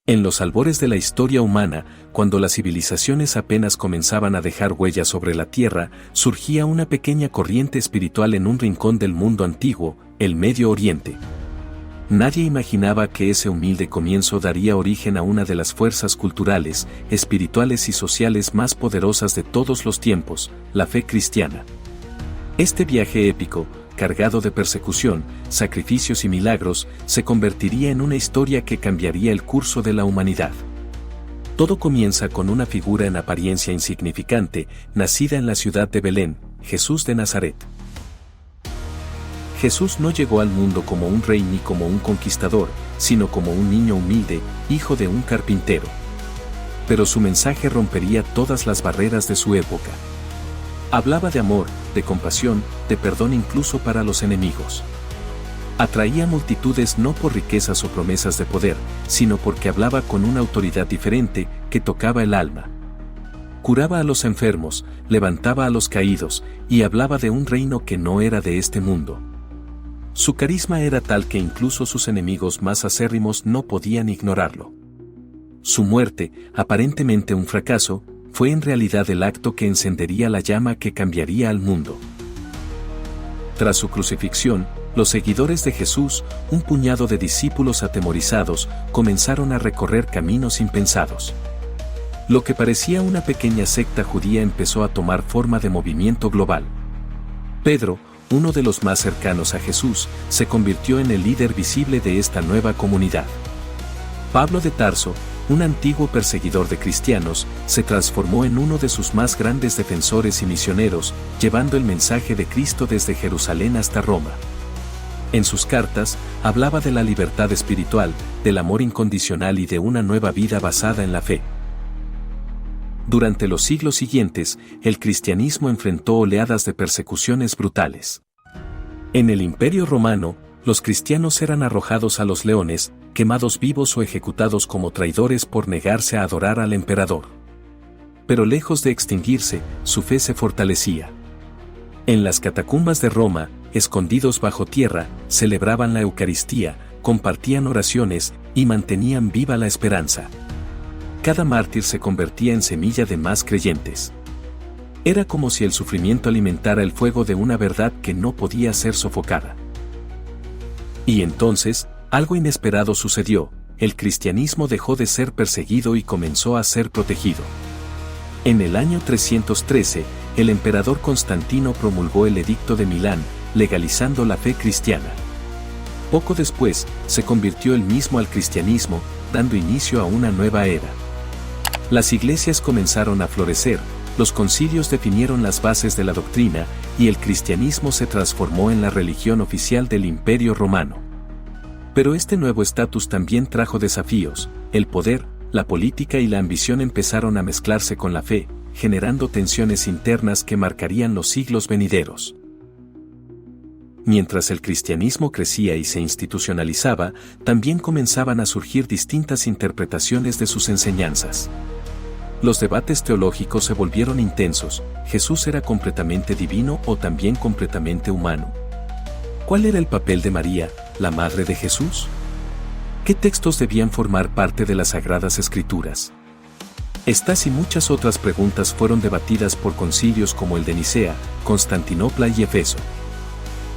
En los albores de la historia humana, cuando las civilizaciones apenas comenzaban a dejar huellas sobre la Tierra, surgía una pequeña corriente espiritual en un rincón del mundo antiguo, el Medio Oriente. Nadie imaginaba que ese humilde comienzo daría origen a una de las fuerzas culturales, espirituales y sociales más poderosas de todos los tiempos, la fe cristiana. Este viaje épico, cargado de persecución, sacrificios y milagros, se convertiría en una historia que cambiaría el curso de la humanidad. Todo comienza con una figura en apariencia insignificante, nacida en la ciudad de Belén, Jesús de Nazaret. Jesús no llegó al mundo como un rey ni como un conquistador, sino como un niño humilde, hijo de un carpintero. Pero su mensaje rompería todas las barreras de su época. Hablaba de amor, de compasión, de perdón incluso para los enemigos. Atraía multitudes no por riquezas o promesas de poder, sino porque hablaba con una autoridad diferente que tocaba el alma. Curaba a los enfermos, levantaba a los caídos, y hablaba de un reino que no era de este mundo. Su carisma era tal que incluso sus enemigos más acérrimos no podían ignorarlo. Su muerte, aparentemente un fracaso, fue en realidad el acto que encendería la llama que cambiaría al mundo. Tras su crucifixión, los seguidores de Jesús, un puñado de discípulos atemorizados, comenzaron a recorrer caminos impensados. Lo que parecía una pequeña secta judía empezó a tomar forma de movimiento global. Pedro, uno de los más cercanos a Jesús, se convirtió en el líder visible de esta nueva comunidad. Pablo de Tarso, un antiguo perseguidor de cristianos, se transformó en uno de sus más grandes defensores y misioneros, llevando el mensaje de Cristo desde Jerusalén hasta Roma. En sus cartas, hablaba de la libertad espiritual, del amor incondicional y de una nueva vida basada en la fe. Durante los siglos siguientes, el cristianismo enfrentó oleadas de persecuciones brutales. En el Imperio Romano, los cristianos eran arrojados a los leones, quemados vivos o ejecutados como traidores por negarse a adorar al emperador. Pero lejos de extinguirse, su fe se fortalecía. En las catacumbas de Roma, escondidos bajo tierra, celebraban la Eucaristía, compartían oraciones y mantenían viva la esperanza. Cada mártir se convertía en semilla de más creyentes. Era como si el sufrimiento alimentara el fuego de una verdad que no podía ser sofocada. Y entonces, algo inesperado sucedió, el cristianismo dejó de ser perseguido y comenzó a ser protegido. En el año 313, el emperador Constantino promulgó el Edicto de Milán, legalizando la fe cristiana. Poco después, se convirtió él mismo al cristianismo, dando inicio a una nueva era. Las iglesias comenzaron a florecer, los concilios definieron las bases de la doctrina, y el cristianismo se transformó en la religión oficial del Imperio Romano. Pero este nuevo estatus también trajo desafíos, el poder, la política y la ambición empezaron a mezclarse con la fe, generando tensiones internas que marcarían los siglos venideros. Mientras el cristianismo crecía y se institucionalizaba, también comenzaban a surgir distintas interpretaciones de sus enseñanzas. Los debates teológicos se volvieron intensos. ¿Jesús era completamente divino o también completamente humano? ¿Cuál era el papel de María, la madre de Jesús? ¿Qué textos debían formar parte de las Sagradas Escrituras? Estas y muchas otras preguntas fueron debatidas por concilios como el de Nicea, Constantinopla y Éfeso.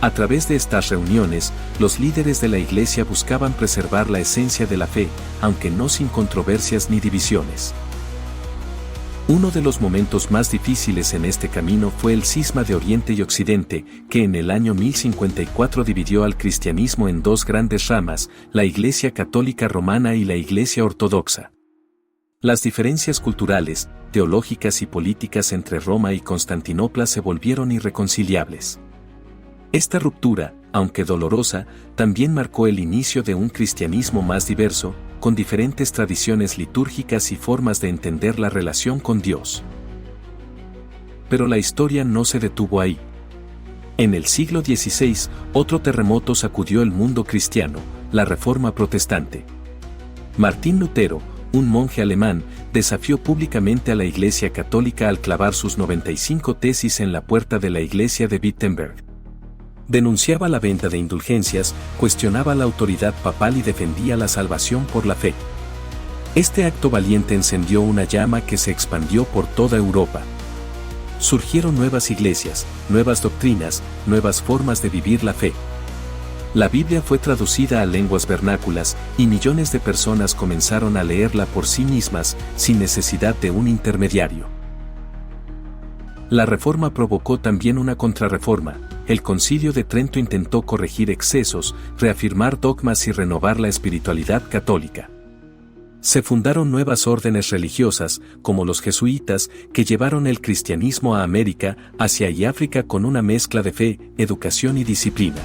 A través de estas reuniones, los líderes de la Iglesia buscaban preservar la esencia de la fe, aunque no sin controversias ni divisiones. Uno de los momentos más difíciles en este camino fue el cisma de Oriente y Occidente, que en el año 1054 dividió al cristianismo en dos grandes ramas, la Iglesia Católica Romana y la Iglesia Ortodoxa. Las diferencias culturales, teológicas y políticas entre Roma y Constantinopla se volvieron irreconciliables. Esta ruptura, aunque dolorosa, también marcó el inicio de un cristianismo más diverso, con diferentes tradiciones litúrgicas y formas de entender la relación con Dios. Pero la historia no se detuvo ahí. En el siglo XVI, otro terremoto sacudió el mundo cristiano, la Reforma Protestante. Martín Lutero, un monje alemán, desafió públicamente a la Iglesia Católica al clavar sus 95 tesis en la puerta de la Iglesia de Wittenberg. Denunciaba la venta de indulgencias, cuestionaba la autoridad papal y defendía la salvación por la fe. Este acto valiente encendió una llama que se expandió por toda Europa. Surgieron nuevas iglesias, nuevas doctrinas, nuevas formas de vivir la fe. La Biblia fue traducida a lenguas vernáculas y millones de personas comenzaron a leerla por sí mismas, sin necesidad de un intermediario. La Reforma provocó también una contrarreforma. El Concilio de Trento intentó corregir excesos, reafirmar dogmas y renovar la espiritualidad católica. Se fundaron nuevas órdenes religiosas, como los jesuitas, que llevaron el cristianismo a América, Asia y África con una mezcla de fe, educación y disciplina.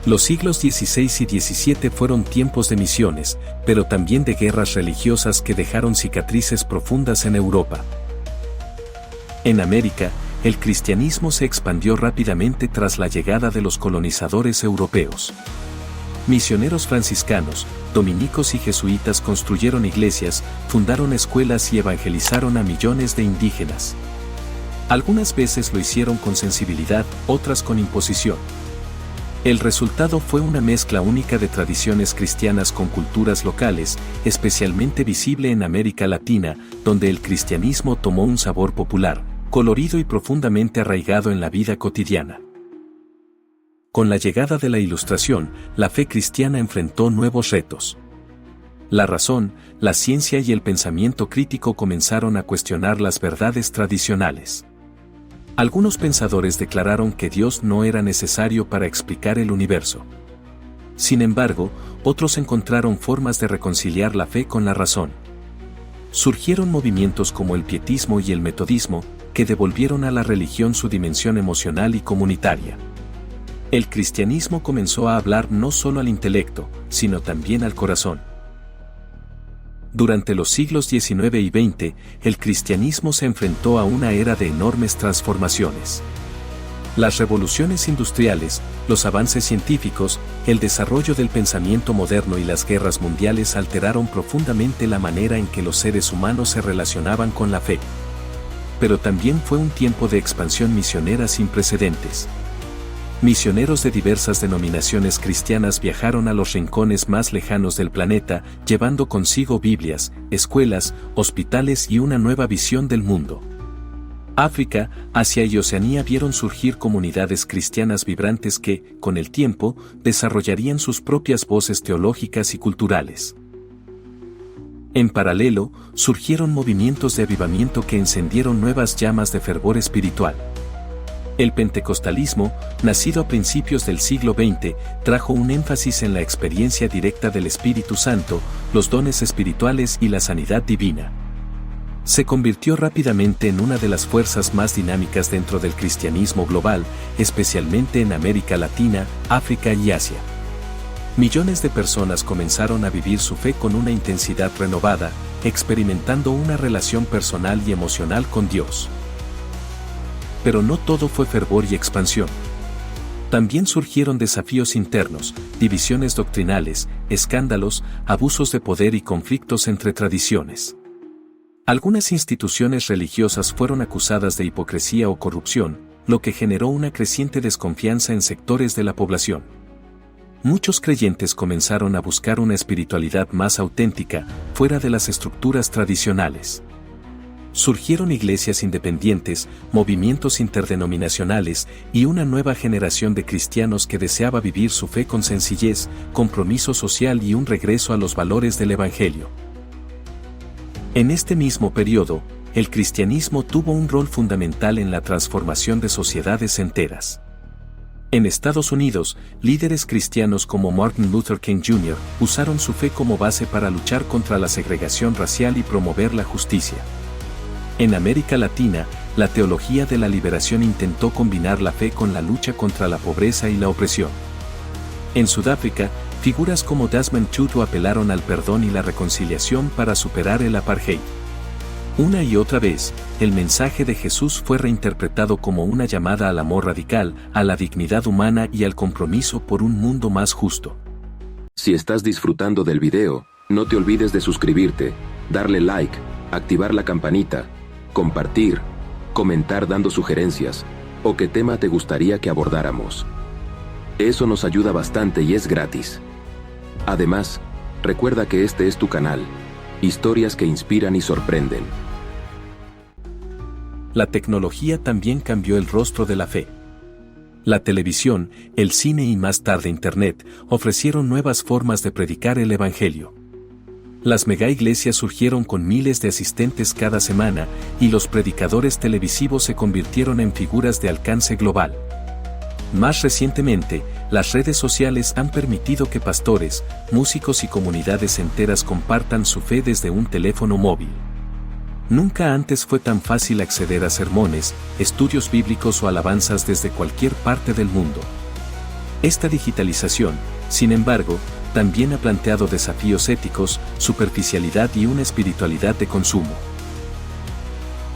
Los siglos XVI y XVII fueron tiempos de misiones, pero también de guerras religiosas que dejaron cicatrices profundas en Europa. En América, el cristianismo se expandió rápidamente tras la llegada de los colonizadores europeos. Misioneros franciscanos, dominicos y jesuitas construyeron iglesias, fundaron escuelas y evangelizaron a millones de indígenas. Algunas veces lo hicieron con sensibilidad, otras con imposición. El resultado fue una mezcla única de tradiciones cristianas con culturas locales, especialmente visible en América Latina, donde el cristianismo tomó un sabor popular, colorido y profundamente arraigado en la vida cotidiana. Con la llegada de la Ilustración, la fe cristiana enfrentó nuevos retos. La razón, la ciencia y el pensamiento crítico comenzaron a cuestionar las verdades tradicionales. Algunos pensadores declararon que Dios no era necesario para explicar el universo. Sin embargo, otros encontraron formas de reconciliar la fe con la razón. Surgieron movimientos como el pietismo y el metodismo, que devolvieron a la religión su dimensión emocional y comunitaria. El cristianismo comenzó a hablar no solo al intelecto, sino también al corazón. Durante los siglos XIX y XX, el cristianismo se enfrentó a una era de enormes transformaciones. Las revoluciones industriales, los avances científicos, el desarrollo del pensamiento moderno y las guerras mundiales alteraron profundamente la manera en que los seres humanos se relacionaban con la fe. Pero también fue un tiempo de expansión misionera sin precedentes. Misioneros de diversas denominaciones cristianas viajaron a los rincones más lejanos del planeta, llevando consigo Biblias, escuelas, hospitales y una nueva visión del mundo. África, Asia y Oceanía vieron surgir comunidades cristianas vibrantes que, con el tiempo, desarrollarían sus propias voces teológicas y culturales. En paralelo, surgieron movimientos de avivamiento que encendieron nuevas llamas de fervor espiritual. El pentecostalismo, nacido a principios del siglo XX, trajo un énfasis en la experiencia directa del Espíritu Santo, los dones espirituales y la sanidad divina. Se convirtió rápidamente en una de las fuerzas más dinámicas dentro del cristianismo global, especialmente en América Latina, África y Asia. Millones de personas comenzaron a vivir su fe con una intensidad renovada, experimentando una relación personal y emocional con Dios. Pero no todo fue fervor y expansión. También surgieron desafíos internos, divisiones doctrinales, escándalos, abusos de poder y conflictos entre tradiciones. Algunas instituciones religiosas fueron acusadas de hipocresía o corrupción, lo que generó una creciente desconfianza en sectores de la población. Muchos creyentes comenzaron a buscar una espiritualidad más auténtica, fuera de las estructuras tradicionales. Surgieron iglesias independientes, movimientos interdenominacionales y una nueva generación de cristianos que deseaba vivir su fe con sencillez, compromiso social y un regreso a los valores del Evangelio. En este mismo periodo, el cristianismo tuvo un rol fundamental en la transformación de sociedades enteras. En Estados Unidos, líderes cristianos como Martin Luther King Jr. usaron su fe como base para luchar contra la segregación racial y promover la justicia. En América Latina, la teología de la liberación intentó combinar la fe con la lucha contra la pobreza y la opresión. En Sudáfrica, figuras como Desmond Tutu apelaron al perdón y la reconciliación para superar el apartheid. Una y otra vez, el mensaje de Jesús fue reinterpretado como una llamada al amor radical, a la dignidad humana y al compromiso por un mundo más justo. Si estás disfrutando del video, no te olvides de suscribirte, darle like, activar la campanita, compartir, comentar dando sugerencias, o qué tema te gustaría que abordáramos. Eso nos ayuda bastante y es gratis. Además, recuerda que este es tu canal, Historias que inspiran y sorprenden. La tecnología también cambió el rostro de la fe. La televisión, el cine y más tarde Internet ofrecieron nuevas formas de predicar el Evangelio. Las megaiglesias surgieron con miles de asistentes cada semana y los predicadores televisivos se convirtieron en figuras de alcance global. Más recientemente, las redes sociales han permitido que pastores, músicos y comunidades enteras compartan su fe desde un teléfono móvil. Nunca antes fue tan fácil acceder a sermones, estudios bíblicos o alabanzas desde cualquier parte del mundo. Esta digitalización, sin embargo, también ha planteado desafíos éticos, superficialidad y una espiritualidad de consumo.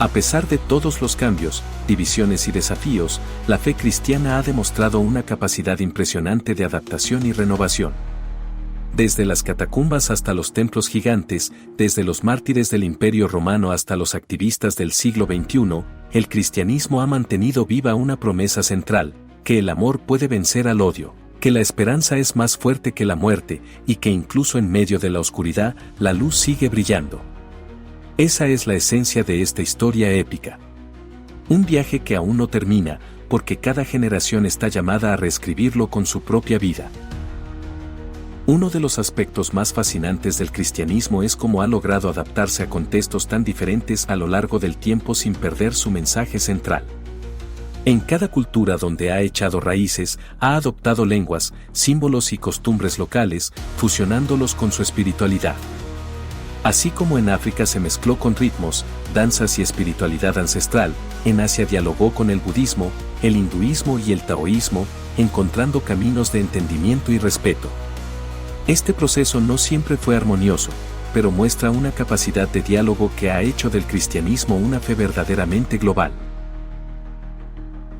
A pesar de todos los cambios, divisiones y desafíos, la fe cristiana ha demostrado una capacidad impresionante de adaptación y renovación. Desde las catacumbas hasta los templos gigantes, desde los mártires del Imperio Romano hasta los activistas del siglo XXI, el cristianismo ha mantenido viva una promesa central, que el amor puede vencer al odio, que la esperanza es más fuerte que la muerte y que incluso en medio de la oscuridad, la luz sigue brillando. Esa es la esencia de esta historia épica. Un viaje que aún no termina, porque cada generación está llamada a reescribirlo con su propia vida. Uno de los aspectos más fascinantes del cristianismo es cómo ha logrado adaptarse a contextos tan diferentes a lo largo del tiempo sin perder su mensaje central. En cada cultura donde ha echado raíces, ha adoptado lenguas, símbolos y costumbres locales, fusionándolos con su espiritualidad. Así como en África se mezcló con ritmos, danzas y espiritualidad ancestral, en Asia dialogó con el budismo, el hinduismo y el taoísmo, encontrando caminos de entendimiento y respeto. Este proceso no siempre fue armonioso, pero muestra una capacidad de diálogo que ha hecho del cristianismo una fe verdaderamente global.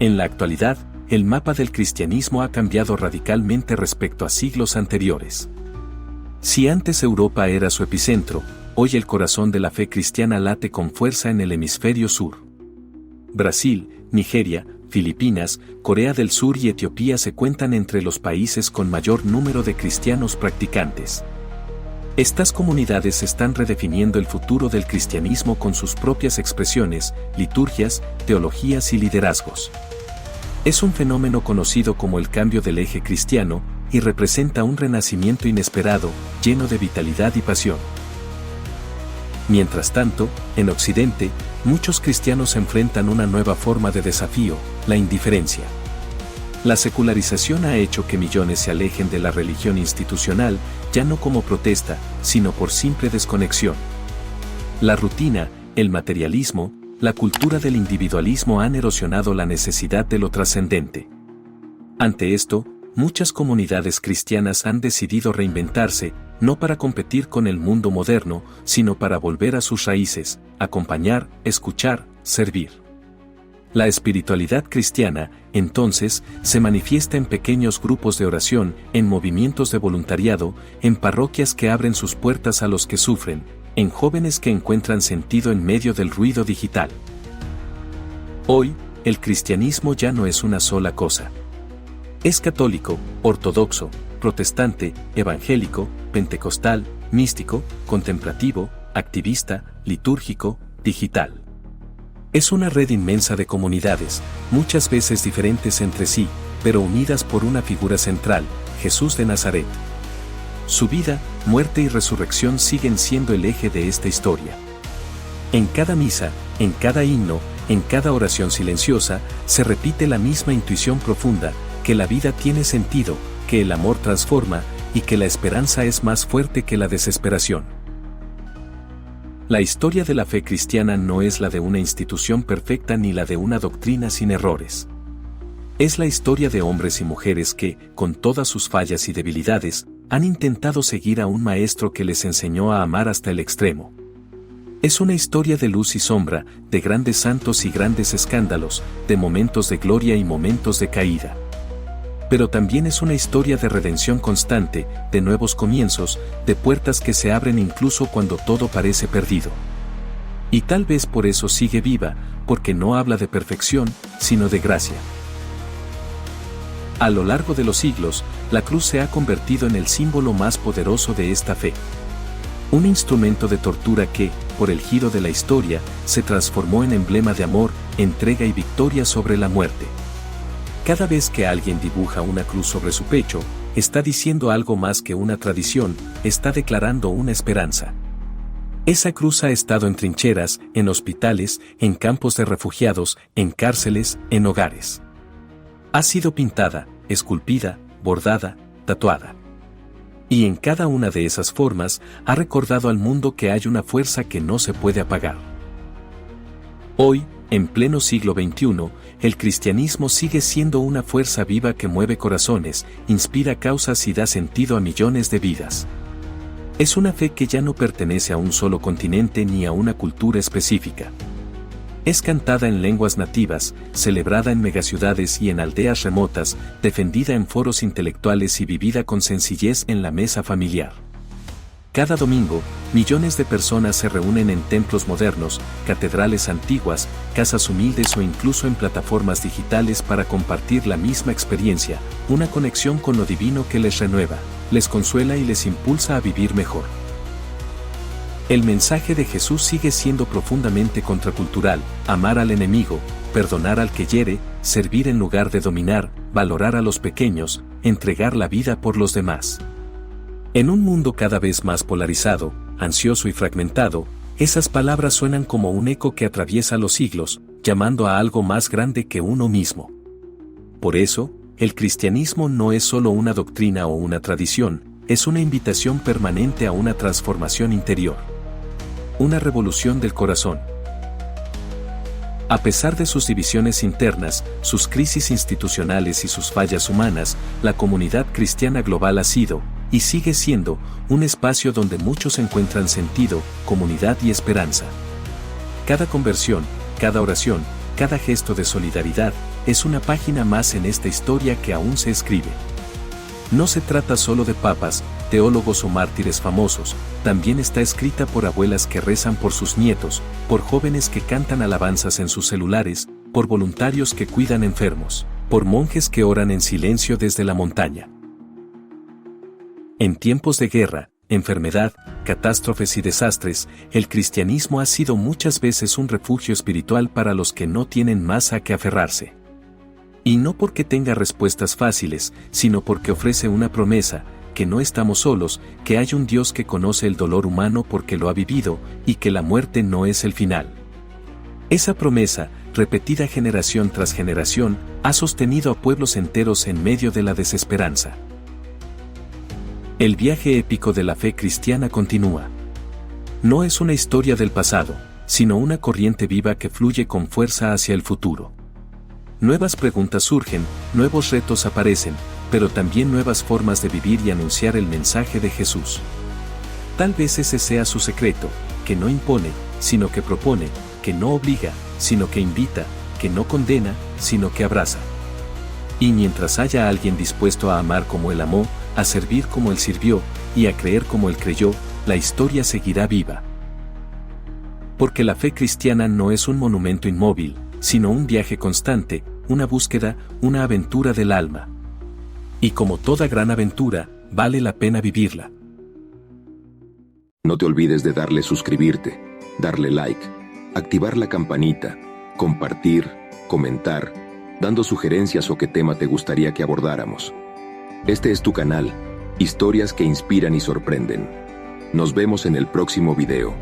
En la actualidad, el mapa del cristianismo ha cambiado radicalmente respecto a siglos anteriores. Si antes Europa era su epicentro, hoy el corazón de la fe cristiana late con fuerza en el hemisferio sur. Brasil, Nigeria, Filipinas, Corea del Sur y Etiopía se cuentan entre los países con mayor número de cristianos practicantes. Estas comunidades están redefiniendo el futuro del cristianismo con sus propias expresiones, liturgias, teologías y liderazgos. Es un fenómeno conocido como el cambio del eje cristiano, y representa un renacimiento inesperado, lleno de vitalidad y pasión. Mientras tanto, en Occidente, muchos cristianos enfrentan una nueva forma de desafío, la indiferencia. La secularización ha hecho que millones se alejen de la religión institucional, ya no como protesta, sino por simple desconexión. La rutina, el materialismo, la cultura del individualismo han erosionado la necesidad de lo trascendente. Ante esto, muchas comunidades cristianas han decidido reinventarse, no para competir con el mundo moderno, sino para volver a sus raíces, acompañar, escuchar, servir. La espiritualidad cristiana, entonces, se manifiesta en pequeños grupos de oración, en movimientos de voluntariado, en parroquias que abren sus puertas a los que sufren, en jóvenes que encuentran sentido en medio del ruido digital. Hoy, el cristianismo ya no es una sola cosa. Es católico, ortodoxo, protestante, evangélico, pentecostal, místico, contemplativo, activista, litúrgico, digital. Es una red inmensa de comunidades, muchas veces diferentes entre sí, pero unidas por una figura central, Jesús de Nazaret. Su vida, muerte y resurrección siguen siendo el eje de esta historia. En cada misa, en cada himno, en cada oración silenciosa, se repite la misma intuición profunda, que la vida tiene sentido, que el amor transforma y que la esperanza es más fuerte que la desesperación. La historia de la fe cristiana no es la de una institución perfecta ni la de una doctrina sin errores. Es la historia de hombres y mujeres que, con todas sus fallas y debilidades, han intentado seguir a un maestro que les enseñó a amar hasta el extremo. Es una historia de luz y sombra, de grandes santos y grandes escándalos, de momentos de gloria y momentos de caída. Pero también es una historia de redención constante, de nuevos comienzos, de puertas que se abren incluso cuando todo parece perdido. Y tal vez por eso sigue viva, porque no habla de perfección, sino de gracia. A lo largo de los siglos, la cruz se ha convertido en el símbolo más poderoso de esta fe. Un instrumento de tortura que, por el giro de la historia, se transformó en emblema de amor, entrega y victoria sobre la muerte. Cada vez que alguien dibuja una cruz sobre su pecho, está diciendo algo más que una tradición, está declarando una esperanza. Esa cruz ha estado en trincheras, en hospitales, en campos de refugiados, en cárceles, en hogares. Ha sido pintada, esculpida, bordada, tatuada. Y en cada una de esas formas, ha recordado al mundo que hay una fuerza que no se puede apagar. Hoy, en pleno siglo XXI, el cristianismo sigue siendo una fuerza viva que mueve corazones, inspira causas y da sentido a millones de vidas. Es una fe que ya no pertenece a un solo continente ni a una cultura específica. Es cantada en lenguas nativas, celebrada en megaciudades y en aldeas remotas, defendida en foros intelectuales y vivida con sencillez en la mesa familiar. Cada domingo, millones de personas se reúnen en templos modernos, catedrales antiguas, casas humildes o incluso en plataformas digitales para compartir la misma experiencia, una conexión con lo divino que les renueva, les consuela y les impulsa a vivir mejor. El mensaje de Jesús sigue siendo profundamente contracultural: amar al enemigo, perdonar al que hiere, servir en lugar de dominar, valorar a los pequeños, entregar la vida por los demás. En un mundo cada vez más polarizado, ansioso y fragmentado, esas palabras suenan como un eco que atraviesa los siglos, llamando a algo más grande que uno mismo. Por eso, el cristianismo no es solo una doctrina o una tradición, es una invitación permanente a una transformación interior. Una revolución del corazón. A pesar de sus divisiones internas, sus crisis institucionales y sus fallas humanas, la comunidad cristiana global ha sido, y sigue siendo, un espacio donde muchos encuentran sentido, comunidad y esperanza. Cada conversión, cada oración, cada gesto de solidaridad, es una página más en esta historia que aún se escribe. No se trata solo de papas, teólogos o mártires famosos, también está escrita por abuelas que rezan por sus nietos, por jóvenes que cantan alabanzas en sus celulares, por voluntarios que cuidan enfermos, por monjes que oran en silencio desde la montaña. En tiempos de guerra, enfermedad, catástrofes y desastres, el cristianismo ha sido muchas veces un refugio espiritual para los que no tienen más a qué aferrarse. Y no porque tenga respuestas fáciles, sino porque ofrece una promesa, que no estamos solos, que hay un Dios que conoce el dolor humano porque lo ha vivido, y que la muerte no es el final. Esa promesa, repetida generación tras generación, ha sostenido a pueblos enteros en medio de la desesperanza. El viaje épico de la fe cristiana continúa. No es una historia del pasado, sino una corriente viva que fluye con fuerza hacia el futuro. Nuevas preguntas surgen, nuevos retos aparecen, pero también nuevas formas de vivir y anunciar el mensaje de Jesús. Tal vez ese sea su secreto, que no impone, sino que propone, que no obliga, sino que invita, que no condena, sino que abraza. Y mientras haya alguien dispuesto a amar como Él amó, a servir como Él sirvió, y a creer como Él creyó, la historia seguirá viva. Porque la fe cristiana no es un monumento inmóvil, sino un viaje constante, una búsqueda, una aventura del alma. Y como toda gran aventura, vale la pena vivirla. No te olvides de darle suscribirte, darle like, activar la campanita, compartir, comentar, dando sugerencias o qué tema te gustaría que abordáramos. Este es tu canal, historias que inspiran y sorprenden. Nos vemos en el próximo video.